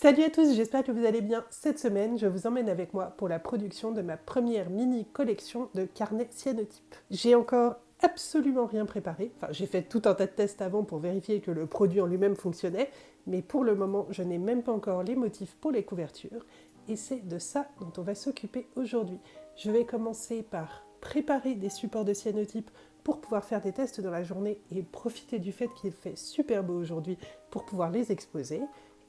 Salut à tous, j'espère que vous allez bien. Cette semaine, je vous emmène avec moi pour la production de ma première mini collection de carnets cyanotypes. J'ai encore absolument rien préparé. Enfin, j'ai fait tout un tas de tests avant pour vérifier que le produit en lui-même fonctionnait, mais pour le moment, je n'ai même pas encore les motifs pour les couvertures. Et c'est de ça dont on va s'occuper aujourd'hui. Je vais commencer par préparer des supports de cyanotypes pour pouvoir faire des tests dans la journée et profiter du fait qu'il fait super beau aujourd'hui pour pouvoir les exposer.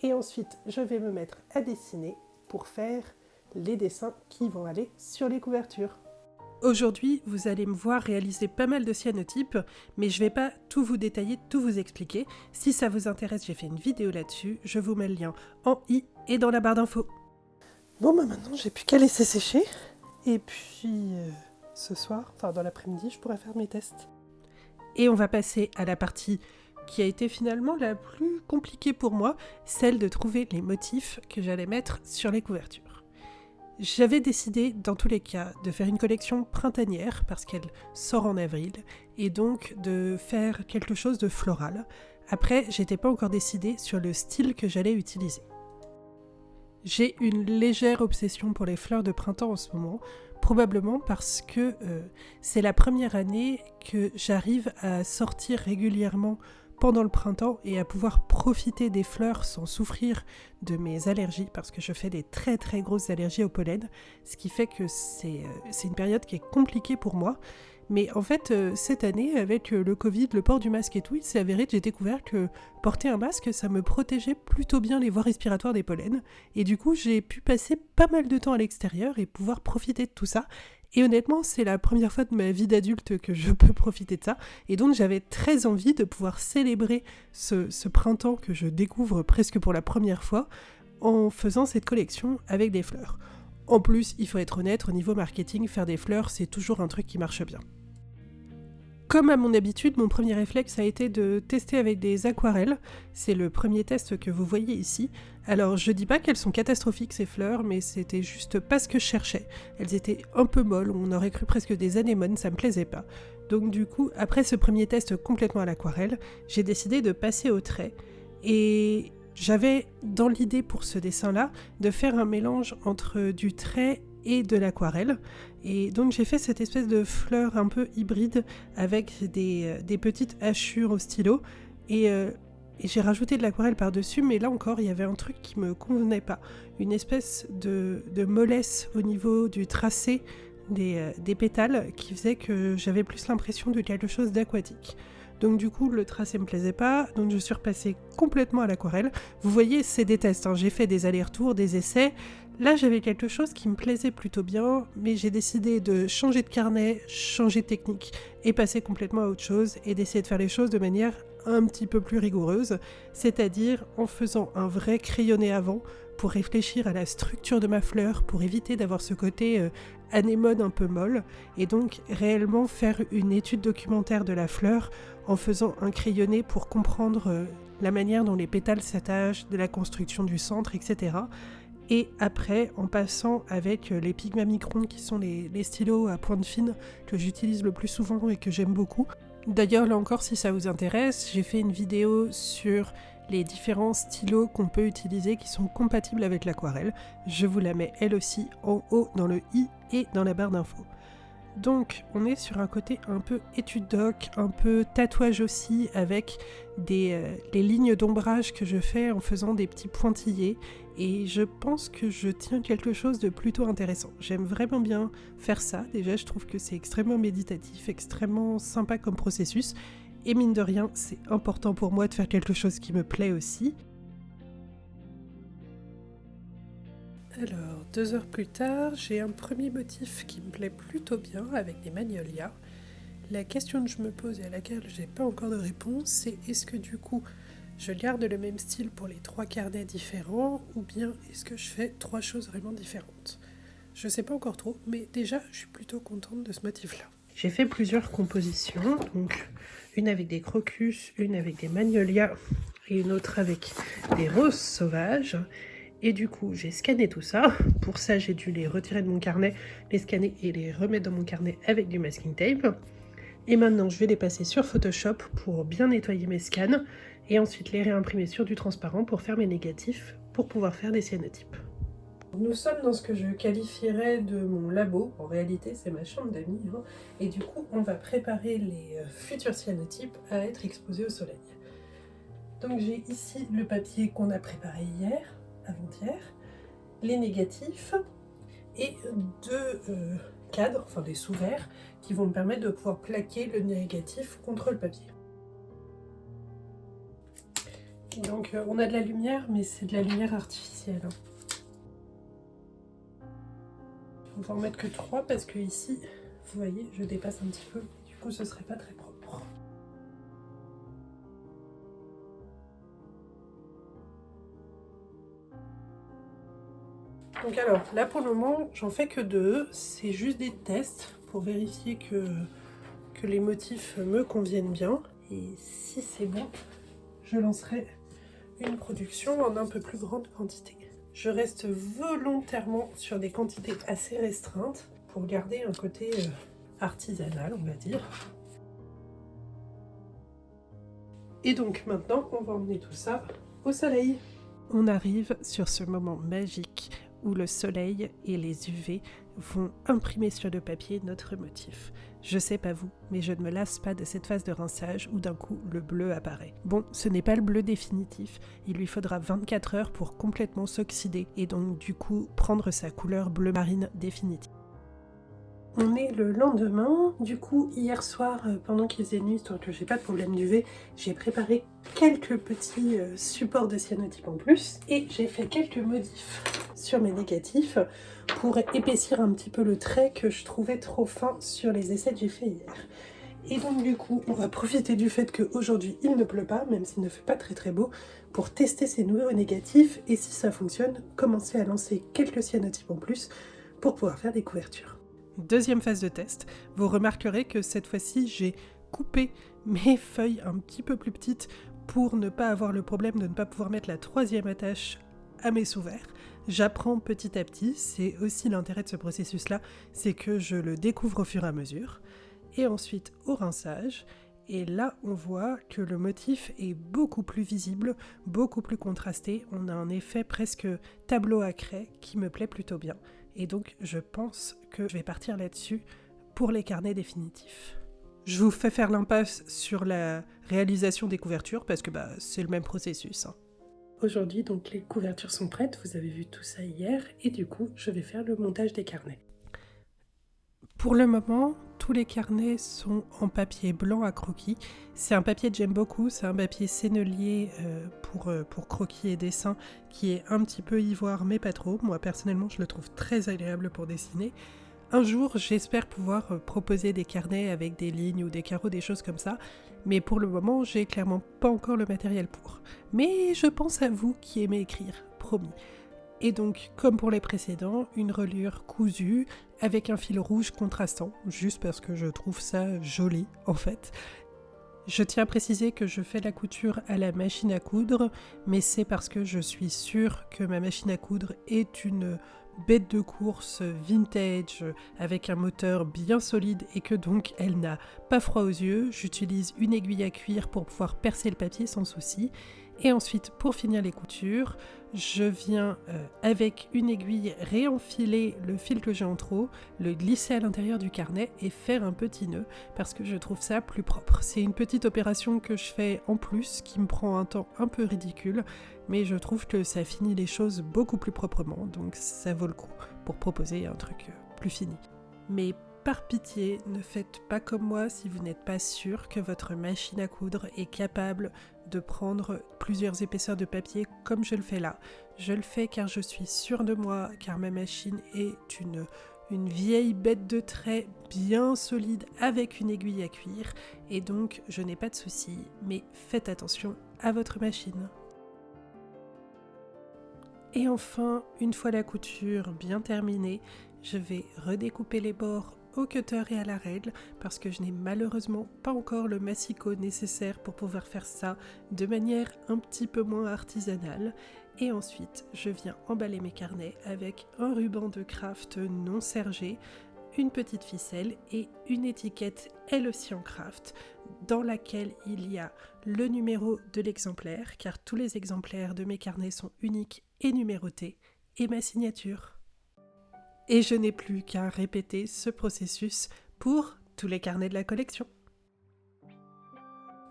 Et ensuite, je vais me mettre à dessiner pour faire les dessins qui vont aller sur les couvertures. Aujourd'hui, vous allez me voir réaliser pas mal de cyanotypes, mais je ne vais pas tout vous détailler, tout vous expliquer. Si ça vous intéresse, j'ai fait une vidéo là-dessus, je vous mets le lien en i et dans la barre d'infos. Bon, maintenant, j'ai plus qu'à laisser sécher. Et puis, ce soir, enfin dans l'après-midi, je pourrai faire mes tests. Et on va passer à la partie qui a été finalement la plus compliquée pour moi, celle de trouver les motifs que j'allais mettre sur les couvertures. J'avais décidé, dans tous les cas, de faire une collection printanière, parce qu'elle sort en avril, et donc de faire quelque chose de floral. Après, j'étais pas encore décidée sur le style que j'allais utiliser. J'ai une légère obsession pour les fleurs de printemps en ce moment, probablement parce que c'est la première année que j'arrive à sortir régulièrement pendant le printemps et à pouvoir profiter des fleurs sans souffrir de mes allergies, parce que je fais des très très grosses allergies au pollen, ce qui fait que c'est une période qui est compliquée pour moi. Mais en fait, cette année, avec le Covid, le port du masque et tout, il s'est avéré que j'ai découvert que porter un masque, ça me protégeait plutôt bien les voies respiratoires des pollens. Et du coup, j'ai pu passer pas mal de temps à l'extérieur et pouvoir profiter de tout ça. Et honnêtement, c'est la première fois de ma vie d'adulte que je peux profiter de ça. Et donc, j'avais très envie de pouvoir célébrer ce printemps que je découvre presque pour la première fois en faisant cette collection avec des fleurs. En plus, il faut être honnête, au niveau marketing, faire des fleurs, c'est toujours un truc qui marche bien. Comme à mon habitude, mon premier réflexe a été de tester avec des aquarelles. C'est le premier test que vous voyez ici. Alors, je dis pas qu'elles sont catastrophiques ces fleurs, mais c'était juste pas ce que je cherchais. Elles étaient un peu molles, on aurait cru presque des anémones, ça me plaisait pas. Donc du coup, après ce premier test complètement à l'aquarelle, j'ai décidé de passer au trait. Et j'avais dans l'idée pour ce dessin-là de faire un mélange entre du trait et de l'aquarelle. Et donc j'ai fait cette espèce de fleur un peu hybride avec des petites hachures au stylo et j'ai rajouté de l'aquarelle par-dessus, mais là encore il y avait un truc qui me convenait pas, une espèce de mollesse au niveau du tracé des pétales qui faisait que j'avais plus l'impression de quelque chose d'aquatique. Donc du coup, le tracé me plaisait pas, donc je suis repassée complètement à l'aquarelle. Vous voyez, c'est des tests, hein. J'ai fait des allers-retours, des essais. Là, j'avais quelque chose qui me plaisait plutôt bien, mais j'ai décidé de changer de carnet, changer de technique, et passer complètement à autre chose, et d'essayer de faire les choses de manière un petit peu plus rigoureuse, c'est-à-dire en faisant un vrai crayonné avant, pour réfléchir à la structure de ma fleur, pour éviter d'avoir ce côté anémone un peu molle, et donc réellement faire une étude documentaire de la fleur en faisant un crayonné pour comprendre la manière dont les pétales s'attachent, de la construction du centre, etc. Et après, en passant avec les Pigma Micron, qui sont les stylos à pointe fine que j'utilise le plus souvent et que j'aime beaucoup. D'ailleurs, là encore, si ça vous intéresse, j'ai fait une vidéo sur les différents stylos qu'on peut utiliser qui sont compatibles avec l'aquarelle. Je vous la mets elle aussi en haut dans le i et dans la barre d'infos. Donc on est sur un côté un peu étude doc, un peu tatouage aussi, avec les lignes d'ombrage que je fais en faisant des petits pointillés, et je pense que je tiens quelque chose de plutôt intéressant. J'aime vraiment bien faire ça, déjà je trouve que c'est extrêmement méditatif, extrêmement sympa comme processus, et mine de rien c'est important pour moi de faire quelque chose qui me plaît aussi. Alors, 2 heures plus tard, j'ai un premier motif qui me plaît plutôt bien avec des magnolias. La question que je me pose et à laquelle j'ai pas encore de réponse, c'est est-ce que du coup je garde le même style pour les 3 carnets différents, ou bien est-ce que je fais 3 choses vraiment différentes? Je sais pas encore trop, mais déjà je suis plutôt contente de ce motif-là. J'ai fait plusieurs compositions, donc une avec des crocus, une avec des magnolias et une autre avec des roses sauvages. Et du coup, j'ai scanné tout ça. Pour ça, j'ai dû les retirer de mon carnet, les scanner et les remettre dans mon carnet avec du masking tape. Et maintenant, je vais les passer sur Photoshop pour bien nettoyer mes scans et ensuite les réimprimer sur du transparent pour faire mes négatifs pour pouvoir faire des cyanotypes. Nous sommes dans ce que je qualifierais de mon labo, en réalité c'est ma chambre d'amis, hein, et du coup on va préparer les futurs cyanotypes à être exposés au soleil. Donc j'ai ici le papier qu'on a préparé hier, avant-hier, les négatifs et deux cadres, enfin des sous-verres, qui vont me permettre de pouvoir plaquer le négatif contre le papier. Donc on a de la lumière, mais c'est de la lumière artificielle. On va en mettre que 3 parce que ici, vous voyez, je dépasse un petit peu, du coup ce serait pas très propre. Donc alors, là pour le moment, j'en fais que 2, c'est juste des tests pour vérifier que les motifs me conviennent bien. Et si c'est bon, je lancerai une production en un peu plus grande quantité. Je reste volontairement sur des quantités assez restreintes pour garder un côté artisanal, on va dire. Et donc maintenant, on va emmener tout ça au soleil. On arrive sur ce moment magique où le soleil et les UV vont imprimer sur le papier notre motif. Je sais pas vous, mais je ne me lasse pas de cette phase de rinçage où d'un coup le bleu apparaît. Bon, ce n'est pas le bleu définitif, il lui faudra 24 heures pour complètement s'oxyder et donc du coup prendre sa couleur bleu marine définitive. On est le lendemain, du coup hier soir, pendant qu'il faisait nuit, histoire que j'ai pas de problème d'UV, j'ai préparé quelques petits supports de cyanotype en plus et j'ai fait quelques modifs sur mes négatifs pour épaissir un petit peu le trait que je trouvais trop fin sur les essais que j'ai fait hier. Et donc du coup, on va profiter du fait qu'aujourd'hui il ne pleut pas, même s'il ne fait pas très beau, pour tester ces nouveaux négatifs et si ça fonctionne, commencer à lancer quelques cyanotypes en plus pour pouvoir faire des couvertures. Deuxième phase de test, vous remarquerez que cette fois-ci j'ai coupé mes feuilles un petit peu plus petites pour ne pas avoir le problème de ne pas pouvoir mettre la troisième attache à mes sous-verres. J'apprends petit à petit, c'est aussi l'intérêt de ce processus-là, c'est que je le découvre au fur et à mesure. Et ensuite au rinçage, et là on voit que le motif est beaucoup plus visible, beaucoup plus contrasté, on a un effet presque tableau à craie qui me plaît plutôt bien. Et donc je pense que je vais partir là-dessus pour les carnets définitifs. Je vous fais faire l'impasse sur la réalisation des couvertures parce que c'est le même processus. Aujourd'hui donc les couvertures sont prêtes, vous avez vu tout ça hier et du coup je vais faire le montage des carnets. Pour le moment, tous les carnets sont en papier blanc à croquis. C'est un papier que j'aime beaucoup, c'est un papier sennelier pour croquis et dessin qui est un petit peu ivoire mais pas trop. Moi personnellement je le trouve très agréable pour dessiner. Un jour j'espère pouvoir proposer des carnets avec des lignes ou des carreaux, des choses comme ça. Mais pour le moment j'ai clairement pas encore le matériel pour. Mais je pense à vous qui aimez écrire, promis. Et donc, comme pour les précédents, une reliure cousue avec un fil rouge contrastant, juste parce que je trouve ça joli en fait. Je tiens à préciser que je fais la couture à la machine à coudre, mais c'est parce que je suis sûre que ma machine à coudre est une bête de course vintage avec un moteur bien solide et que donc elle n'a pas froid aux yeux. J'utilise une aiguille à cuir pour pouvoir percer le papier sans souci. Et ensuite, pour finir les coutures, je viens avec une aiguille réenfiler le fil que j'ai en trop, le glisser à l'intérieur du carnet et faire un petit nœud parce que je trouve ça plus propre. C'est une petite opération que je fais en plus qui me prend un temps un peu ridicule, mais je trouve que ça finit les choses beaucoup plus proprement, donc ça vaut le coup pour proposer un truc plus fini. Mais par pitié, ne faites pas comme moi si vous n'êtes pas sûr que votre machine à coudre est capable de prendre plusieurs épaisseurs de papier comme je le fais là. Je le fais car je suis sûre de moi, car ma machine est une vieille bête de trait bien solide avec une aiguille à cuir et donc je n'ai pas de soucis, mais faites attention à votre machine. Et enfin, une fois la couture bien terminée, je vais redécouper les bords au cutter et à la règle parce que je n'ai malheureusement pas encore le massicot nécessaire pour pouvoir faire ça de manière un petit peu moins artisanale. Et ensuite, je viens emballer mes carnets avec un ruban de craft non sergé, une petite ficelle et une étiquette elle aussi en craft dans laquelle il y a le numéro de l'exemplaire car tous les exemplaires de mes carnets sont uniques et numérotée et ma signature. Et je n'ai plus qu'à répéter ce processus pour tous les carnets de la collection.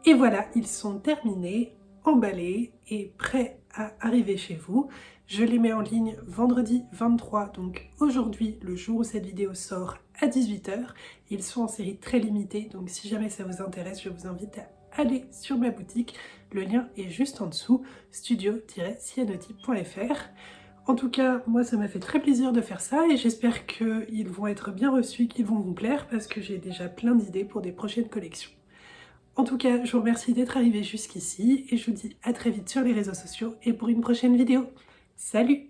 Et voilà, ils sont terminés, emballés et prêts à arriver chez vous. Je les mets en ligne vendredi 23, donc aujourd'hui, le jour où cette vidéo sort, à 18 h. Ils sont en série très limitée, donc si jamais ça vous intéresse, je vous invite à aller sur ma boutique. Le lien est juste en dessous, studio-cyanotype.fr. En tout cas, moi ça m'a fait très plaisir de faire ça et j'espère qu'ils vont être bien reçus, qu'ils vont vous plaire parce que j'ai déjà plein d'idées pour des prochaines collections. En tout cas, je vous remercie d'être arrivé jusqu'ici et je vous dis à très vite sur les réseaux sociaux et pour une prochaine vidéo. Salut!